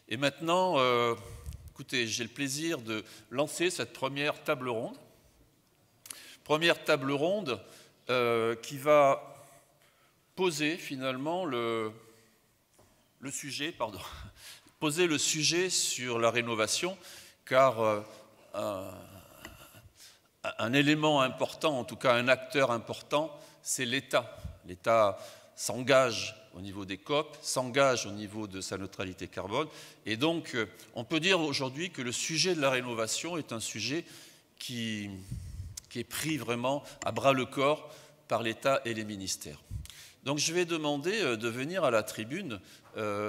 Et maintenant, écoutez, j'ai le plaisir de lancer cette première table ronde. Première table ronde qui va poser finalement le sujet, poser le sujet sur la rénovation, car un élément important, en tout cas un acteur important, c'est l'État. L'État s'engage au niveau des COP, s'engage au niveau de sa neutralité carbone. Et donc, on peut dire aujourd'hui que le sujet de la rénovation est un sujet qui est pris vraiment à bras-le-corps par l'État et les ministères. Donc, je vais demander de venir à la tribune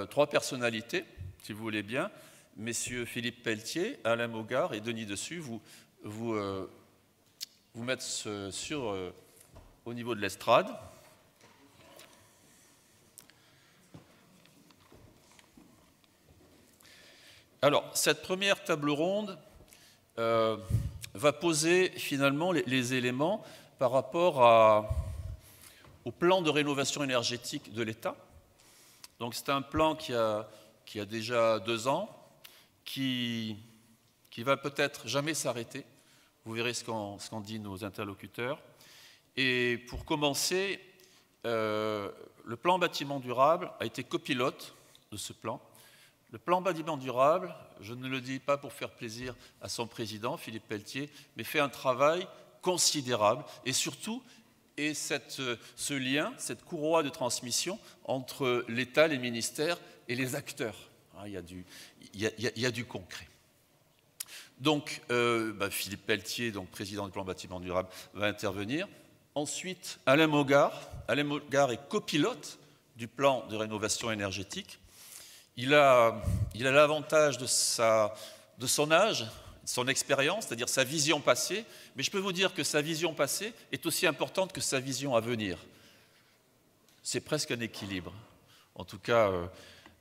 trois personnalités, si vous voulez bien. Messieurs Philippe Pelletier, Alain Maugart et Denis Dessus, vous mettre au niveau de l'estrade. Alors, cette première table ronde va poser finalement les éléments par rapport au plan de rénovation énergétique de l'État. Donc, c'est un plan qui a déjà 2 ans, qui va peut-être jamais s'arrêter. Vous verrez ce qu'en disent nos interlocuteurs. Et pour commencer, le plan bâtiment durable a été copilote de ce plan. Le plan bâtiment durable, je ne le dis pas pour faire plaisir à son président, Philippe Pelletier, mais fait un travail considérable et surtout ce lien, cette courroie de transmission entre l'État, les ministères et les acteurs. Il y a du concret. Donc, Philippe Pelletier, donc président du plan bâtiment durable, va intervenir. Ensuite, Alain Maugart. Alain Maugart est copilote du plan de rénovation énergétique. Il a l'avantage de son âge, de son expérience, c'est-à-dire sa vision passée, mais je peux vous dire que sa vision passée est aussi importante que sa vision à venir. C'est presque un équilibre. En tout cas,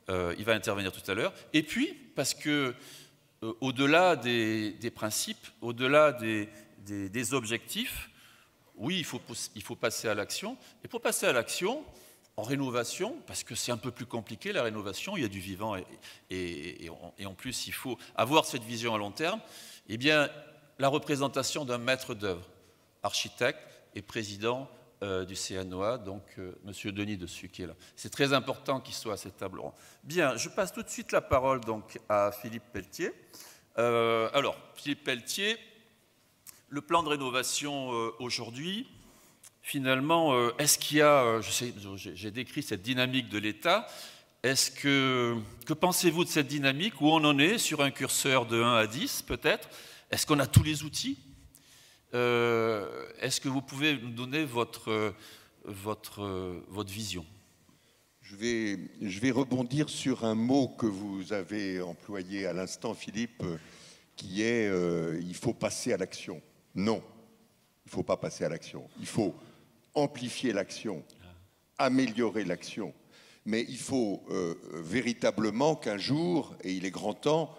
il va intervenir tout à l'heure. Et puis, parce que au-delà des principes, au-delà des objectifs, oui, il faut passer à l'action. Et pour passer à l'action, en rénovation, parce que c'est un peu plus compliqué la rénovation, il y a du vivant et en plus il faut avoir cette vision à long terme, eh bien la représentation d'un maître d'œuvre, architecte et président du CNOA, donc Monsieur Denis Dessus qui est là. C'est très important qu'il soit à cette table ronde. Bien, je passe tout de suite la parole donc à Philippe Pelletier. Alors, Philippe Pelletier, le plan de rénovation aujourd'hui, finalement, est-ce qu'il y a, j'ai décrit cette dynamique de l'État, que pensez-vous de cette dynamique? Où on en est sur un curseur de 1 à 10 peut-être? Est-ce qu'on a tous les outils? Est-ce que vous pouvez nous donner votre vision? Je vais rebondir sur un mot que vous avez employé à l'instant, Philippe, qui est il faut passer à l'action. Non, il ne faut pas passer à l'action. Il faut amplifier l'action, améliorer l'action. Mais il faut véritablement qu'un jour, et il est grand temps,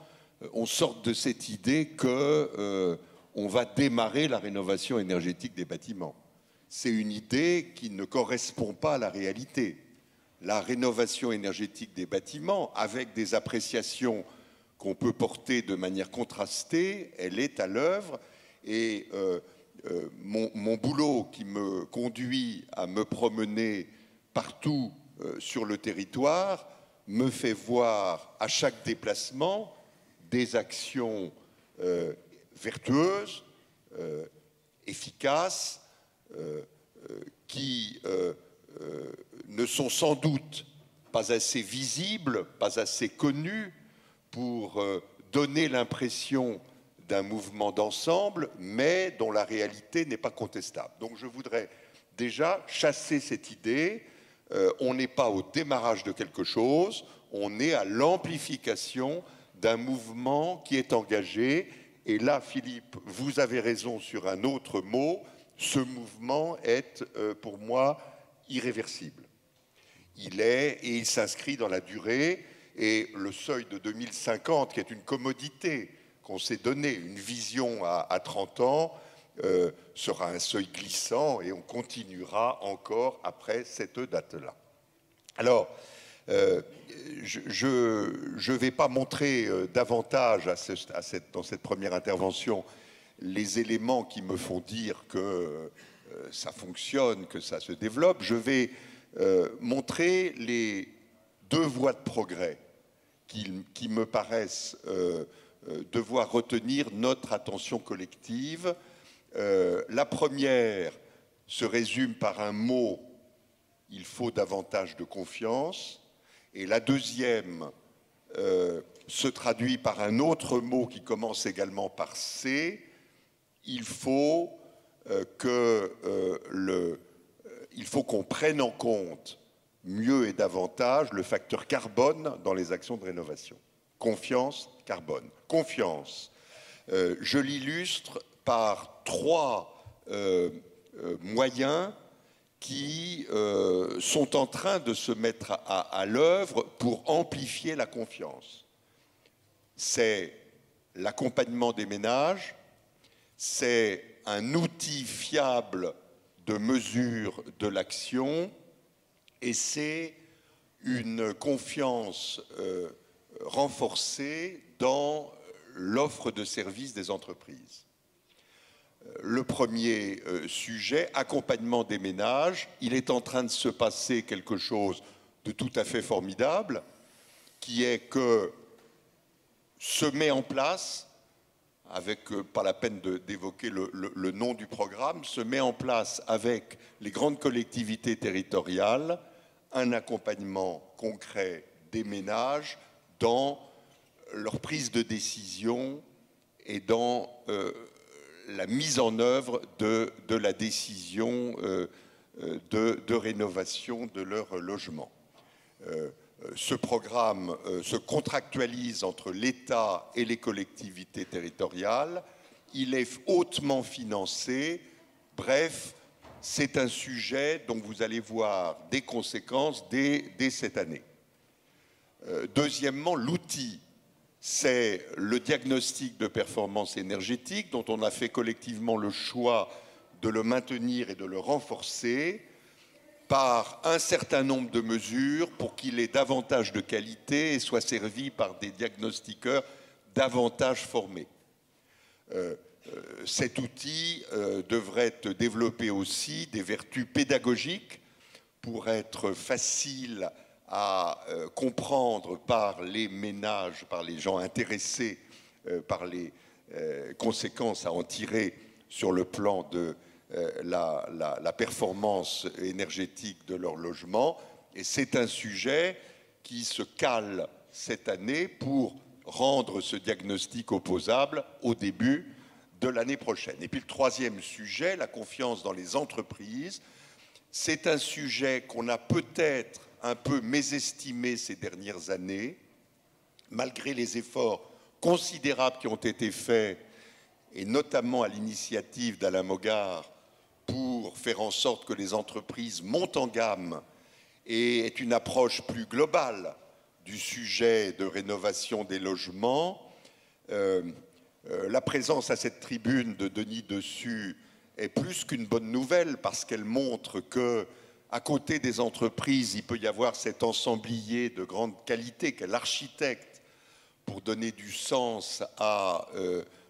on sorte de cette idée qu'on va démarrer la rénovation énergétique des bâtiments. C'est une idée qui ne correspond pas à la réalité. La rénovation énergétique des bâtiments, avec des appréciations qu'on peut porter de manière contrastée, elle est à l'œuvre. Et mon boulot qui me conduit à me promener partout sur le territoire me fait voir à chaque déplacement des actions vertueuses, efficaces, qui ne sont sans doute pas assez visibles, pas assez connues pour donner l'impression d'un mouvement d'ensemble, mais dont la réalité n'est pas contestable. Donc je voudrais déjà chasser cette idée. On n'est pas au démarrage de quelque chose, on est à l'amplification d'un mouvement qui est engagé. Et là, Philippe, vous avez raison sur un autre mot, ce mouvement est pour moi irréversible. Il est et il s'inscrit dans la durée, et le seuil de 2050, qui est une commodité qu'on s'est donné, une vision à 30 ans, sera un seuil glissant et on continuera encore après cette date-là. Alors, Je ne vais pas montrer davantage dans cette première intervention les éléments qui me font dire que ça fonctionne, que ça se développe. Je vais montrer les deux voies de progrès qui me paraissent devoir retenir notre attention collective. La première se résume par un mot: il faut davantage de confiance. Et la deuxième se traduit par un autre mot qui commence également par C. Il faut qu'on prenne en compte mieux et davantage le facteur carbone dans les actions de rénovation. Confiance, carbone. Confiance. Je l'illustre par trois moyens qui sont en train de se mettre à l'œuvre pour amplifier la confiance. C'est l'accompagnement des ménages, c'est un outil fiable de mesure de l'action et c'est une confiance renforcée dans l'offre de services des entreprises. Le premier sujet, accompagnement des ménages, il est en train de se passer quelque chose de tout à fait formidable, qui est que se met en place, avec, pas la peine d'évoquer le nom du programme, se met en place avec les grandes collectivités territoriales un accompagnement concret des ménages dans leur prise de décision et dans la mise en œuvre de la décision de rénovation de leur logement. Ce programme se contractualise entre l'État et les collectivités territoriales. Il est hautement financé. Bref, c'est un sujet dont vous allez voir des conséquences dès cette année. Deuxièmement, l'outil. C'est le diagnostic de performance énergétique dont on a fait collectivement le choix de le maintenir et de le renforcer par un certain nombre de mesures pour qu'il ait davantage de qualité et soit servi par des diagnostiqueurs davantage formés. Cet outil devrait développer aussi des vertus pédagogiques pour être facile à comprendre par les ménages, par les gens intéressés par les conséquences à en tirer sur le plan de la performance énergétique de leur logement. Et c'est un sujet qui se cale cette année pour rendre ce diagnostic opposable au début de l'année prochaine. Et puis le troisième sujet, la confiance dans les entreprises, c'est un sujet qu'on a peut-être un peu mésestimé ces dernières années, malgré les efforts considérables qui ont été faits, et notamment à l'initiative d'Alain Mogart, pour faire en sorte que les entreprises montent en gamme et aient une approche plus globale du sujet de rénovation des logements. La présence à cette tribune de Denis Dessus est plus qu'une bonne nouvelle parce qu'elle montre que à côté des entreprises, il peut y avoir cet ensemblier de grande qualité qu'est l'architecte pour donner du sens à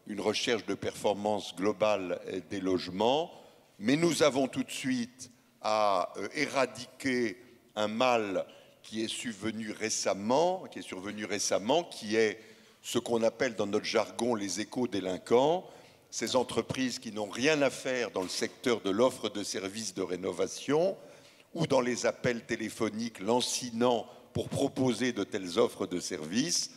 une recherche de performance globale des logements. Mais nous avons tout de suite à éradiquer un mal qui est survenu récemment, qui est ce qu'on appelle dans notre jargon les éco-délinquants, ces entreprises qui n'ont rien à faire dans le secteur de l'offre de services de rénovation, ou dans les appels téléphoniques lancinants pour proposer de telles offres de services.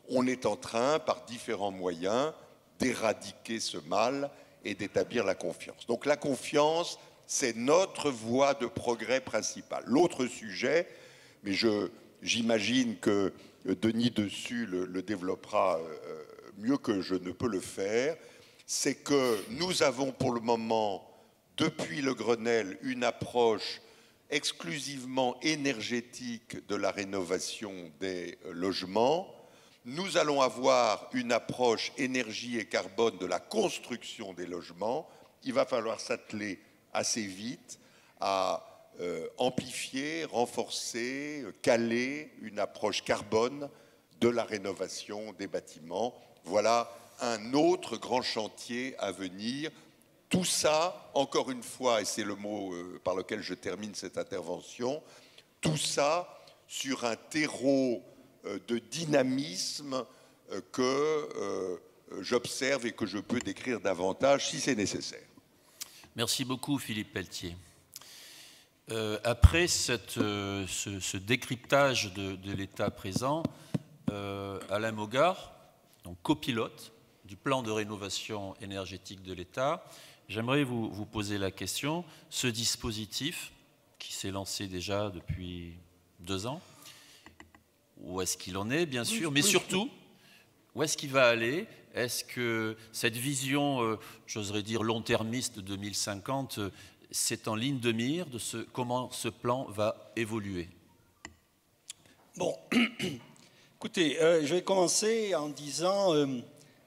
On est en train, par différents moyens, d'éradiquer ce mal et d'établir la confiance. Donc la confiance, c'est notre voie de progrès principale. L'autre sujet, mais j'imagine que Denis Dessus le développera mieux que je ne peux le faire, c'est que nous avons pour le moment, depuis le Grenelle, une approche exclusivement énergétique de la rénovation des logements. Nous allons avoir une approche énergie et carbone de la construction des logements. Il va falloir s'atteler assez vite à amplifier, renforcer, caler une approche carbone de la rénovation des bâtiments. Voilà un autre grand chantier à venir. Tout ça, encore une fois, et c'est le mot par lequel je termine cette intervention, tout ça sur un terreau de dynamisme que j'observe et que je peux décrire davantage si c'est nécessaire. Merci beaucoup Philippe Pelletier. Après ce décryptage de l'état présent, Alain Mogart, donc copilote du plan de rénovation énergétique de l'État, j'aimerais vous poser la question, ce dispositif qui s'est lancé déjà depuis 2 ans, où est-ce qu'il en est, bien sûr, mais surtout, où est-ce qu'il va aller? Est-ce que cette vision, j'oserais dire long-termiste de 2050, c'est en ligne de mire de comment ce plan va évoluer? Bon, écoutez, je vais commencer en disant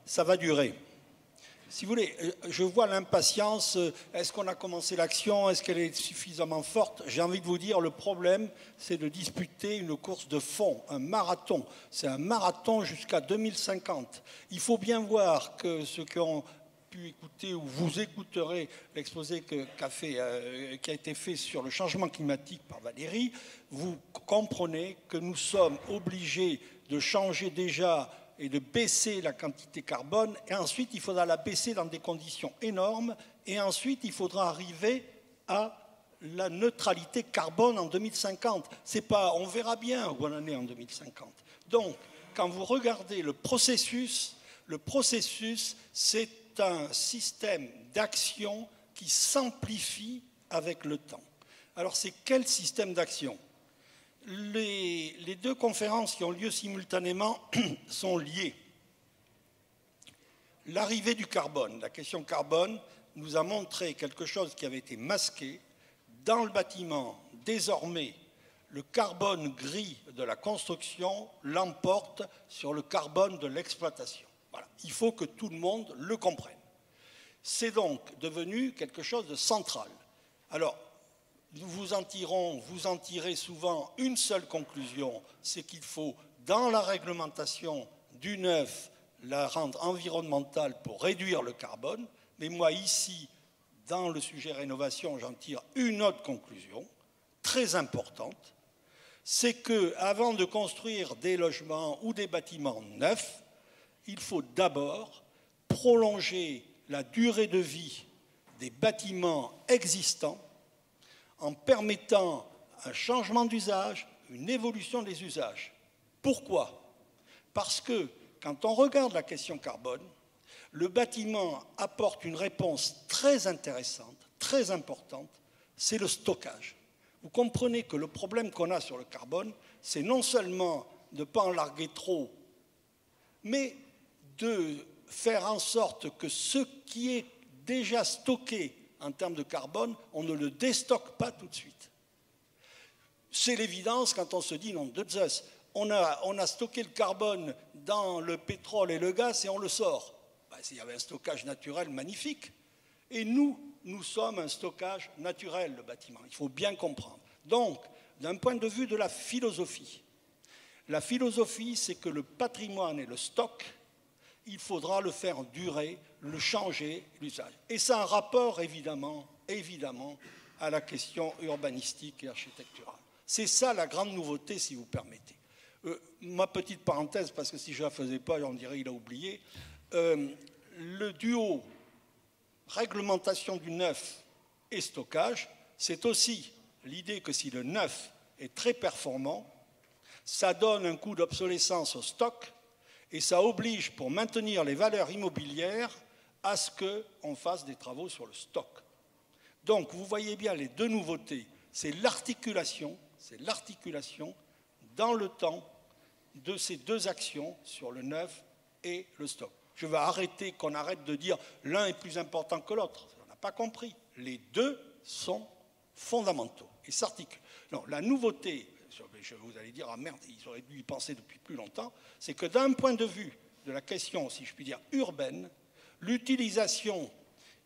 ça va durer. Si vous voulez, je vois l'impatience. Est-ce qu'on a commencé l'action? Est-ce qu'elle est suffisamment forte? J'ai envie de vous dire, le problème, c'est de disputer une course de fond, un marathon. C'est un marathon jusqu'à 2050. Il faut bien voir que ceux qui ont pu écouter ou vous écouterez l'exposé qui a été fait sur le changement climatique par Valérie, vous comprenez que nous sommes obligés de changer déjà et de baisser la quantité carbone, et ensuite il faudra la baisser dans des conditions énormes, et ensuite il faudra arriver à la neutralité carbone en 2050. C'est pas, on verra bien où on en est en 2050. Donc, quand vous regardez le processus, c'est un système d'action qui s'amplifie avec le temps. Alors, c'est quel système d'action? Les 2 conférences qui ont lieu simultanément sont liées. L'arrivée du carbone, la question carbone, nous a montré quelque chose qui avait été masqué. Dans le bâtiment, désormais, le carbone gris de la construction l'emporte sur le carbone de l'exploitation. Voilà. Il faut que tout le monde le comprenne. C'est donc devenu quelque chose de central. Alors, vous en tirez souvent une seule conclusion, c'est qu'il faut, dans la réglementation du neuf, la rendre environnementale pour réduire le carbone. Mais moi, ici, dans le sujet rénovation, j'en tire une autre conclusion, très importante, c'est qu'avant de construire des logements ou des bâtiments neufs, il faut d'abord prolonger la durée de vie des bâtiments existants en permettant un changement d'usage, une évolution des usages. Pourquoi? Parce que quand on regarde la question carbone, le bâtiment apporte une réponse très intéressante, très importante, c'est le stockage. Vous comprenez que le problème qu'on a sur le carbone, c'est non seulement de ne pas en larguer trop, mais de faire en sorte que ce qui est déjà stocké en termes de carbone, on ne le déstocke pas tout de suite. C'est l'évidence quand on se dit, non, de Zeus, on a stocké le carbone dans le pétrole et le gaz et on le sort. Ben, il y avait un stockage naturel magnifique. Et nous sommes un stockage naturel, le bâtiment. Il faut bien comprendre. Donc, d'un point de vue de la philosophie, c'est que le patrimoine et le stock, il faudra le faire durer, le changer, l'usage. Et ça a un rapport, évidemment, à la question urbanistique et architecturale. C'est ça la grande nouveauté, si vous permettez. Ma petite parenthèse, parce que si je ne la faisais pas, on dirait qu'il a oublié. Le duo réglementation du neuf et stockage, c'est aussi l'idée que si le neuf est très performant, ça donne un coût d'obsolescence au stock et ça oblige, pour maintenir les valeurs immobilières, à ce qu'on fasse des travaux sur le stock. Donc, vous voyez bien les 2 nouveautés. C'est l'articulation dans le temps de ces 2 actions sur le neuf et le stock. Je vais arrêter, qu'on arrête de dire l'un est plus important que l'autre. On n'a pas compris. Les 2 sont fondamentaux et s'articulent. Non, la nouveauté, vous allez dire, ah merde, ils auraient dû y penser depuis plus longtemps, c'est que d'un point de vue de la question, si je puis dire, urbaine, l'utilisation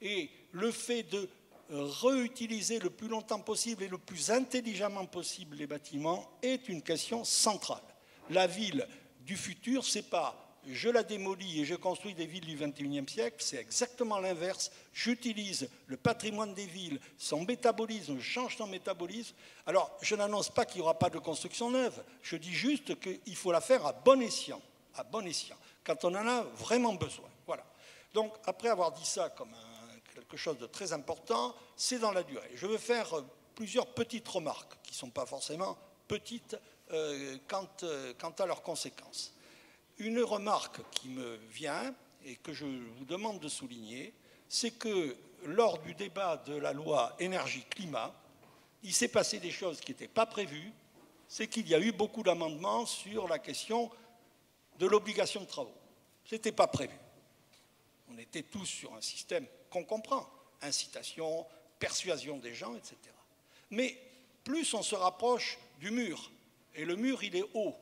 et le fait de réutiliser le plus longtemps possible et le plus intelligemment possible les bâtiments est une question centrale. La ville du futur, c'est pas je la démolis et je construis des villes du XXIe siècle, c'est exactement l'inverse. J'utilise le patrimoine des villes, son métabolisme, je change son métabolisme. Alors, je n'annonce pas qu'il n'y aura pas de construction neuve, je dis juste qu'il faut la faire à bon escient, quand on en a vraiment besoin. Voilà. Donc, après avoir dit ça comme quelque chose de très important, c'est dans la durée. Je veux faire plusieurs petites remarques, qui ne sont pas forcément petites quant à leurs conséquences. Une remarque qui me vient et que je vous demande de souligner, c'est que lors du débat de la loi énergie-climat, il s'est passé des choses qui n'étaient pas prévues, c'est qu'il y a eu beaucoup d'amendements sur la question de l'obligation de travaux. Ce n'était pas prévu. On était tous sur un système qu'on comprend, incitation, persuasion des gens, etc. Mais plus on se rapproche du mur, et le mur il est haut,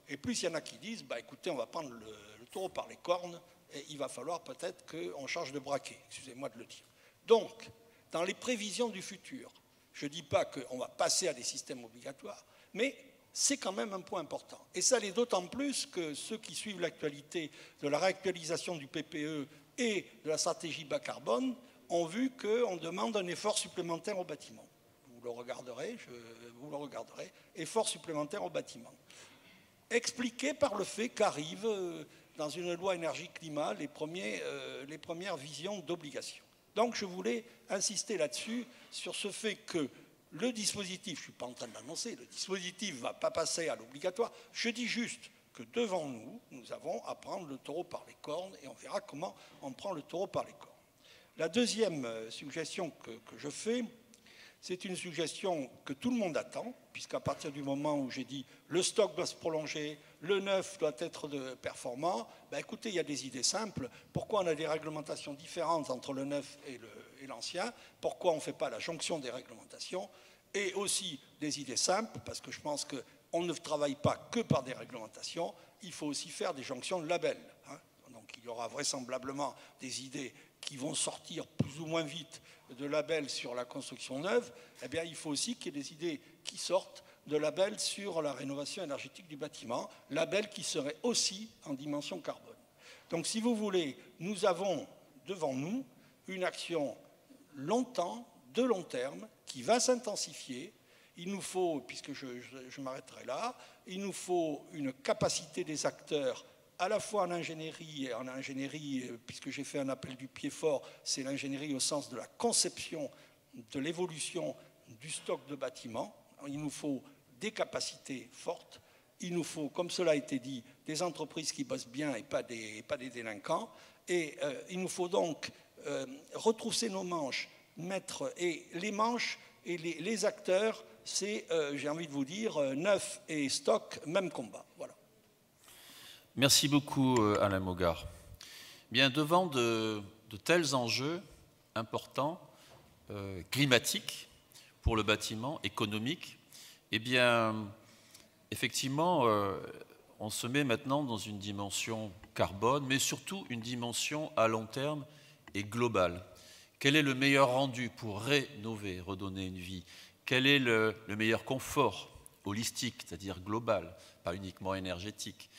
et plus il y en a qui disent, bah, écoutez, on va prendre le taureau par les cornes, et il va falloir peut-être qu'on change de braquet, excusez-moi de le dire. Donc, dans les prévisions du futur, je ne dis pas qu'on va passer à des systèmes obligatoires, mais c'est quand même un point important. Et ça l'est d'autant plus que ceux qui suivent l'actualité de la réactualisation du PPE et de la stratégie bas carbone ont vu qu'on demande un effort supplémentaire au bâtiment. Vous le regarderez, effort supplémentaire au bâtiment. Expliqué par le fait qu'arrivent dans une loi énergie-climat les premières visions d'obligation. Donc je voulais insister là-dessus, sur ce fait que le dispositif, je ne suis pas en train de l'annoncer, le dispositif ne va pas passer à l'obligatoire, je dis juste que devant nous, nous avons à prendre le taureau par les cornes et on verra comment on prend le taureau par les cornes. La deuxième suggestion que je fais, c'est une suggestion que tout le monde attend, puisqu'à partir du moment où j'ai dit le stock doit se prolonger, le neuf doit être performant, ben écoutez, il y a des idées simples. Pourquoi on a des réglementations différentes entre le neuf et l'ancien? Pourquoi on ne fait pas la jonction des réglementations? Et aussi des idées simples, parce que je pense qu'on ne travaille pas que par des réglementations, il faut aussi faire des jonctions de labels. Hein. Donc il y aura vraisemblablement des idées qui vont sortir plus ou moins vite de labels sur la construction neuve, eh bien, il faut aussi qu'il y ait des idées qui sortent de labels sur la rénovation énergétique du bâtiment, labels qui seraient aussi en dimension carbone. Donc, si vous voulez, nous avons devant nous une action de long terme, qui va s'intensifier. Il nous faut, puisque je m'arrêterai là, il nous faut une capacité des acteurs à la fois en ingénierie, puisque j'ai fait un appel du pied fort, c'est l'ingénierie au sens de la conception, de l'évolution du stock de bâtiments. Il nous faut des capacités fortes, il nous faut, comme cela a été dit, des entreprises qui bossent bien et pas des délinquants, et il nous faut donc retrousser nos manches, et les manches et les acteurs, c'est, j'ai envie de vous dire, neuf et stock, même combat. Voilà. Merci beaucoup, Alain Mogart. Bien, devant de tels enjeux importants, climatiques pour le bâtiment, économiques, eh bien, effectivement, on se met maintenant dans une dimension carbone, mais surtout une dimension à long terme et globale. Quel est le meilleur rendu pour rénover, redonner une vie? Quel est le meilleur confort holistique, c'est-à-dire global, pas uniquement énergétique?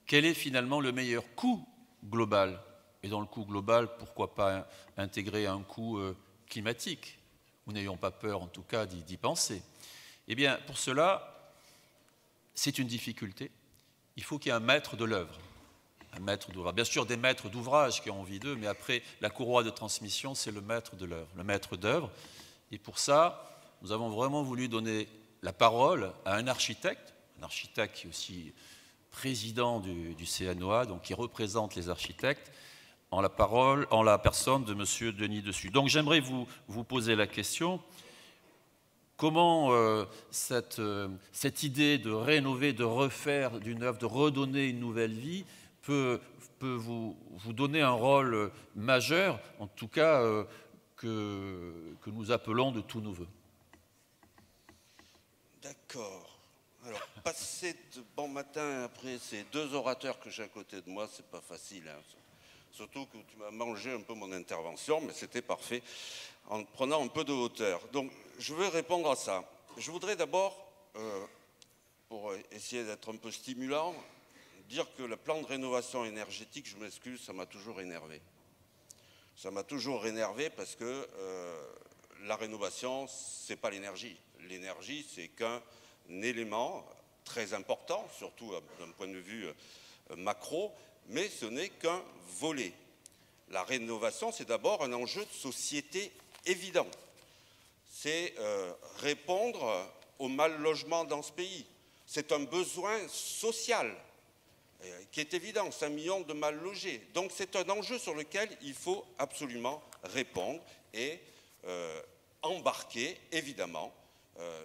Quel est finalement le meilleur coût global? Et dans le coût global, pourquoi pas intégrer un coût climatique? Nous n'ayons pas peur, en tout cas, d'y penser. Eh bien, pour cela, c'est une difficulté. Il faut qu'il y ait un maître de l'œuvre. Un maître d'ouvrage. Bien sûr, des maîtres d'ouvrage qui ont envie d'eux, mais après, la courroie de transmission, c'est le maître de l'œuvre, le maître d'œuvre. Et pour ça, nous avons vraiment voulu donner la parole à un architecte qui est aussi président du CNOA, donc qui représente les architectes, en la personne de M. Denis Dessus. Donc j'aimerais vous poser la question, comment cette idée de rénover, de refaire du neuf, de redonner une nouvelle vie peut vous donner un rôle majeur, en tout cas que nous appelons de tous nos voeux. D'accord. Alors, passer de bon matin après ces deux orateurs que j'ai à côté de moi, c'est pas facile. Hein. surtout que tu m'as mangé un peu mon intervention, mais c'était parfait, en prenant un peu de hauteur. Donc, je veux répondre à ça. Je voudrais d'abord, pour essayer d'être un peu stimulant, dire que le plan de rénovation énergétique, je m'excuse, ça m'a toujours énervé. Ça m'a toujours énervé parce que la rénovation, ce n'est pas l'énergie. L'énergie, c'est qu'un élément très important, surtout d'un point de vue macro, mais ce n'est qu'un volet. La rénovation, c'est d'abord un enjeu de société évident. C'est répondre au mal logement dans ce pays. C'est un besoin social qui est évident, 5 millions de mal logés. Donc c'est un enjeu sur lequel il faut absolument répondre et embarquer évidemment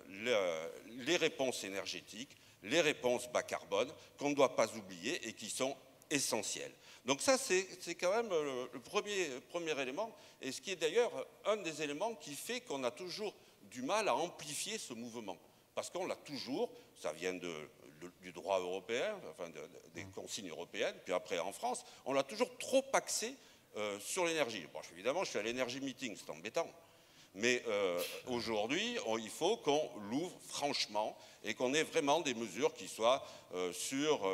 les réponses énergétiques, les réponses bas carbone qu'on ne doit pas oublier et qui sont essentielles. Donc ça c'est quand même le premier élément, et ce qui est d'ailleurs un des éléments qui fait qu'on a toujours du mal à amplifier ce mouvement. Parce qu'on l'a toujours, ça vient du droit européen, enfin des consignes européennes, puis après en France, on l'a toujours trop axé sur l'énergie. Bon, évidemment, je suis à l'énergie meeting, c'est embêtant. Mais aujourd'hui, il faut qu'on l'ouvre franchement et qu'on ait vraiment des mesures qui soient sur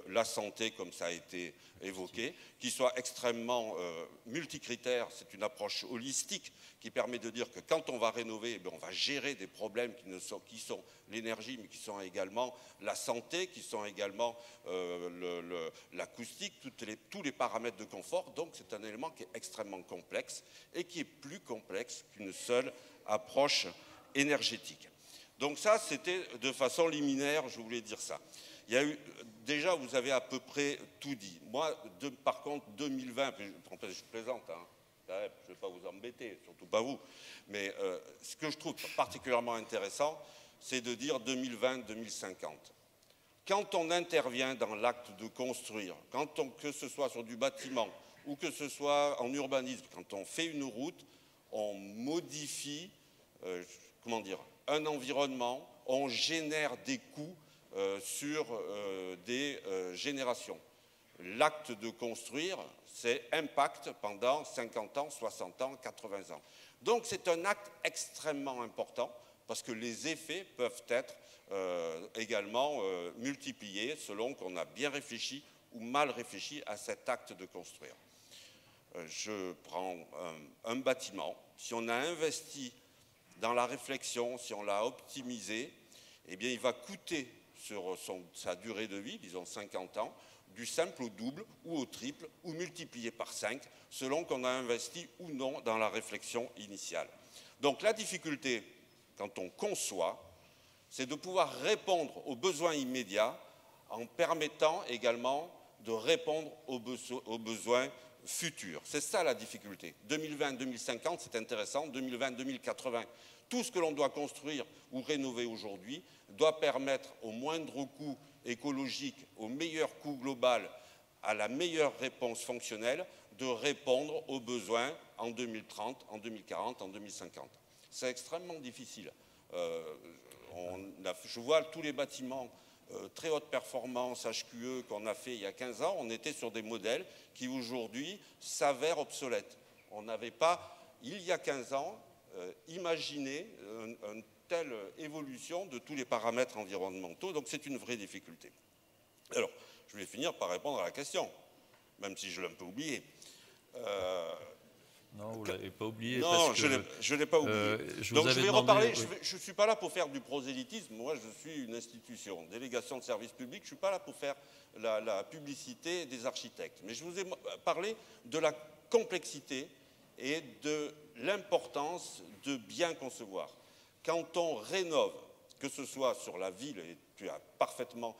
la santé, comme ça a été évoqué, qui soient extrêmement multicritères. C'est une approche holistique qui permet de dire que quand on va rénover, on va gérer des problèmes qui sont l'énergie, mais qui sont également la santé, qui sont également l'acoustique, tous les paramètres de confort. Donc c'est un élément qui est extrêmement complexe et qui est plus complexe qu'une seule approche énergétique. Donc ça, c'était de façon liminaire, je voulais dire ça. Il y a eu, déjà, vous avez à peu près tout dit. Moi, par contre, 2020, je plaisante, hein, je ne vais pas vous embêter, surtout pas vous, mais ce que je trouve particulièrement intéressant, c'est de dire 2020-2050. Quand on intervient dans l'acte de construire, que ce soit sur du bâtiment ou que ce soit en urbanisme, quand on fait une route, on modifie, un environnement, on génère des coûts sur des générations. L'acte de construire, c'est impact pendant 50 ans, 60 ans, 80 ans. Donc c'est un acte extrêmement important parce que les effets peuvent être également multipliés selon qu'on a bien réfléchi ou mal réfléchi à cet acte de construire. Je prends un bâtiment, si on a investi dans la réflexion, si on l'a optimisé, eh bien il va coûter sur sa durée de vie, disons 50 ans, du simple au double ou au triple ou multiplié par 5 selon qu'on a investi ou non dans la réflexion initiale. Donc la difficulté quand on conçoit, c'est de pouvoir répondre aux besoins immédiats en permettant également de répondre aux besoins futurs. C'est ça la difficulté. 2020-2050, c'est intéressant. 2020-2080, tout ce que l'on doit construire ou rénover aujourd'hui doit permettre au moindre coût écologique, au meilleur coût global, à la meilleure réponse fonctionnelle, de répondre aux besoins en 2030, en 2040, en 2050. C'est extrêmement difficile. Je vois tous les bâtiments très haute performance, HQE, qu'on a fait il y a 15 ans, on était sur des modèles qui aujourd'hui s'avèrent obsolètes. On n'avait pas, il y a 15 ans, imaginé une telle évolution de tous les paramètres environnementaux, donc c'est une vraie difficulté. Alors, je vais finir par répondre à la question, même si je l'ai un peu oublié. Non, vous ne l'avez pas oublié. Non, parce que, je ne l'ai pas oublié. Donc je vais reparler, oui. Je ne suis pas là pour faire du prosélytisme, moi je suis une institution, délégation de service public, je ne suis pas là pour faire la publicité des architectes. Mais je vous ai parlé de la complexité et de l'importance de bien concevoir. Quand on rénove, que ce soit sur la ville, et tu as parfaitement...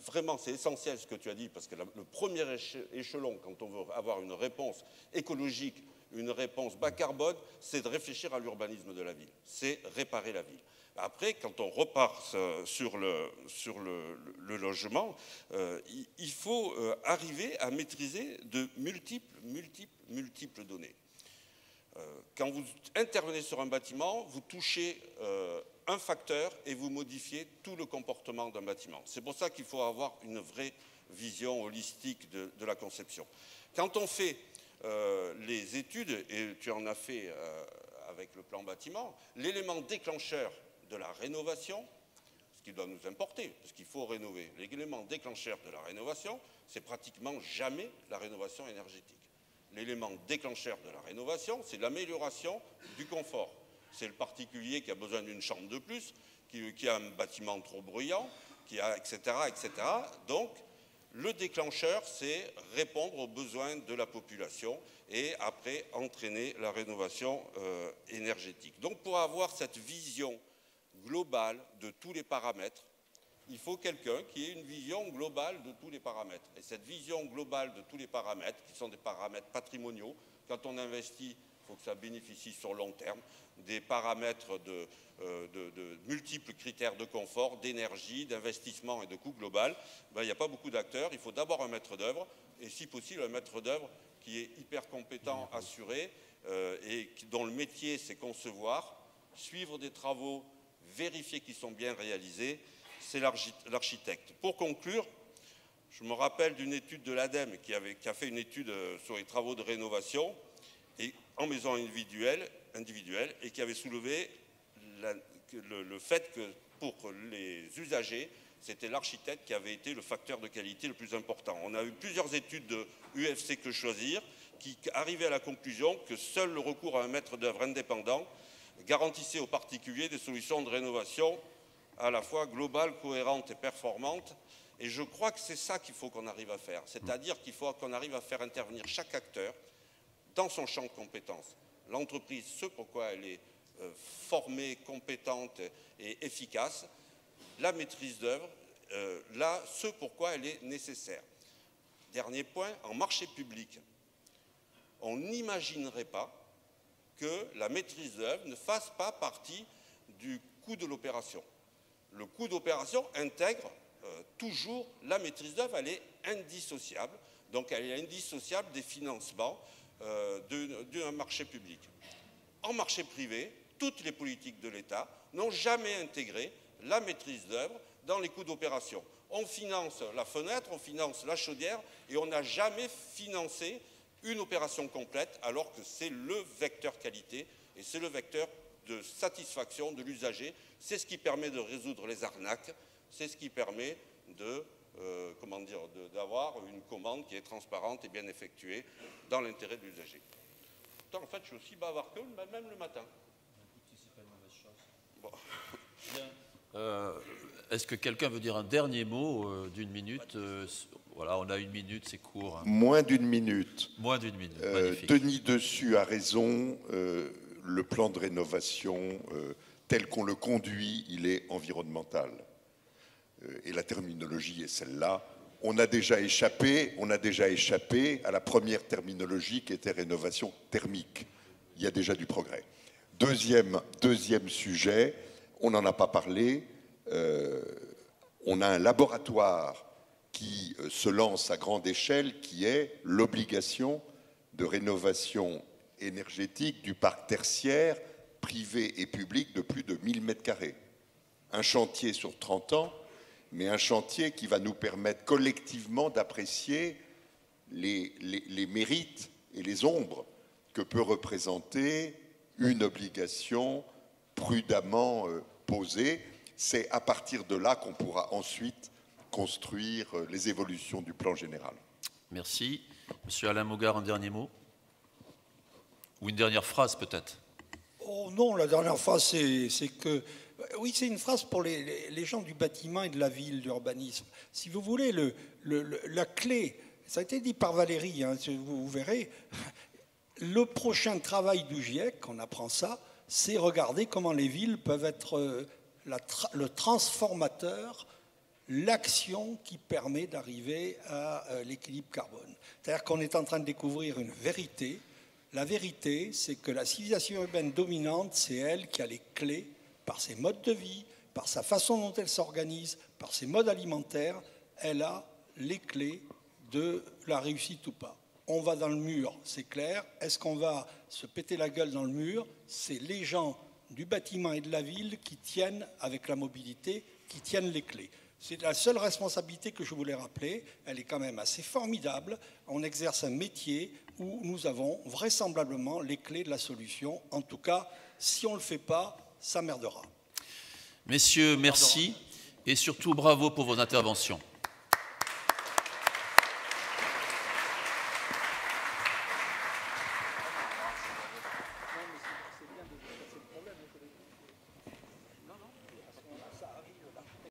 vraiment, c'est essentiel ce que tu as dit, parce que le premier échelon, quand on veut avoir une réponse écologique, une réponse bas carbone, c'est de réfléchir à l'urbanisme de la ville, c'est réparer la ville. Après, quand on repart sur le logement, il faut arriver à maîtriser de multiples données. Quand vous intervenez sur un bâtiment, vous touchez un facteur et vous modifiez tout le comportement d'un bâtiment. C'est pour ça qu'il faut avoir une vraie vision holistique de la conception. Quand on fait les études, et tu en as fait avec le plan bâtiment, l'élément déclencheur de la rénovation, ce qui doit nous importer, parce qu'il faut rénover, l'élément déclencheur de la rénovation, c'est pratiquement jamais la rénovation énergétique. L'élément déclencheur de la rénovation, c'est l'amélioration du confort. C'est le particulier qui a besoin d'une chambre de plus, qui a un bâtiment trop bruyant, etc., etc. Donc, le déclencheur, c'est répondre aux besoins de la population et après entraîner la rénovation énergétique. Donc, pour avoir cette vision globale de tous les paramètres, il faut quelqu'un qui ait une vision globale de tous les paramètres. Et cette vision globale de tous les paramètres, qui sont des paramètres patrimoniaux, quand on investit, il faut que ça bénéficie sur long terme, des paramètres de multiples critères de confort, d'énergie, d'investissement et de coût global, ben, il n'y a pas beaucoup d'acteurs. Il faut d'abord un maître d'œuvre, et si possible un maître d'œuvre qui est hyper compétent, assuré, et dont le métier c'est concevoir, suivre des travaux, vérifier qu'ils sont bien réalisés, c'est l'architecte. Pour conclure, je me rappelle d'une étude de l'ADEME qui a fait une étude sur les travaux de rénovation et en maison individuelle et qui avait soulevé le fait que pour les usagers, c'était l'architecte qui avait été le facteur de qualité le plus important. On a eu plusieurs études de UFC Que Choisir qui arrivaient à la conclusion que seul le recours à un maître d'œuvre indépendant garantissait aux particuliers des solutions de rénovation à la fois globales, cohérentes et performantes. Et je crois que c'est ça qu'il faut qu'on arrive à faire. C'est-à-dire qu'il faut qu'on arrive à faire intervenir chaque acteur dans son champ de compétences. L'entreprise, ce pourquoi elle est formée, compétente et efficace. La maîtrise d'œuvre, là, ce pourquoi elle est nécessaire. Dernier point, en marché public, on n'imaginerait pas que la maîtrise d'œuvre ne fasse pas partie du coût de l'opération. Le coût d'opération intègre toujours la maîtrise d'œuvre, elle est indissociable. Donc elle est indissociable des financements d'un marché public. En marché privé, toutes les politiques de l'État n'ont jamais intégré la maîtrise d'œuvre dans les coûts d'opération. On finance la fenêtre, on finance la chaudière et on n'a jamais financé une opération complète alors que c'est le vecteur qualité et c'est le vecteur de satisfaction de l'usager. C'est ce qui permet de résoudre les arnaques, c'est ce qui permet d'avoir une commande qui est transparente et bien effectuée dans l'intérêt de l'usager. En fait, je suis aussi bavard que même le matin. Bon. Est-ce que quelqu'un veut dire un dernier mot d'une minute Voilà, on a une minute, c'est court. Hein. Moins d'une minute. Moins d'une minute, magnifique. Denis Dessus a raison. Le plan de rénovation, tel qu'on le conduit, il est environnemental. Et la terminologie est celle-là. On a déjà échappé à la première terminologie qui était rénovation thermique. Il y a déjà du progrès. Deuxième sujet, on n'en a pas parlé. On a un laboratoire qui se lance à grande échelle, qui est l'obligation de rénovation énergétique du parc tertiaire, privé et public de plus de 1000 m². Un chantier sur 30 ans, mais un chantier qui va nous permettre collectivement d'apprécier les mérites et les ombres que peut représenter une obligation prudemment posée. C'est à partir de là qu'on pourra ensuite construire les évolutions du plan général. Merci. Monsieur Alain Maugard, un dernier mot ? Ou une dernière phrase peut-être ? Oh non, la dernière phrase, c'est que... Oui, c'est une phrase pour les gens du bâtiment et de la ville, d'urbanisme. Si vous voulez, la clé, ça a été dit par Valérie, hein, vous verrez, le prochain travail du GIEC, on apprend ça, c'est regarder comment les villes peuvent être le transformateur, l'action qui permet d'arriver à l'équilibre carbone. C'est-à-dire qu'on est en train de découvrir une vérité. La vérité, c'est que la civilisation urbaine dominante, c'est elle qui a les clés, par ses modes de vie, par sa façon dont elle s'organise, par ses modes alimentaires, elle a les clés de la réussite ou pas. On va dans le mur, c'est clair. Est-ce qu'on va se péter la gueule dans le mur ? C'est les gens du bâtiment et de la ville qui tiennent, avec la mobilité, qui tiennent les clés. C'est la seule responsabilité que je voulais rappeler. Elle est quand même assez formidable. On exerce un métier où nous avons vraisemblablement les clés de la solution. En tout cas, si on ne le fait pas, ça merdera. Messieurs, merci et surtout bravo pour vos interventions.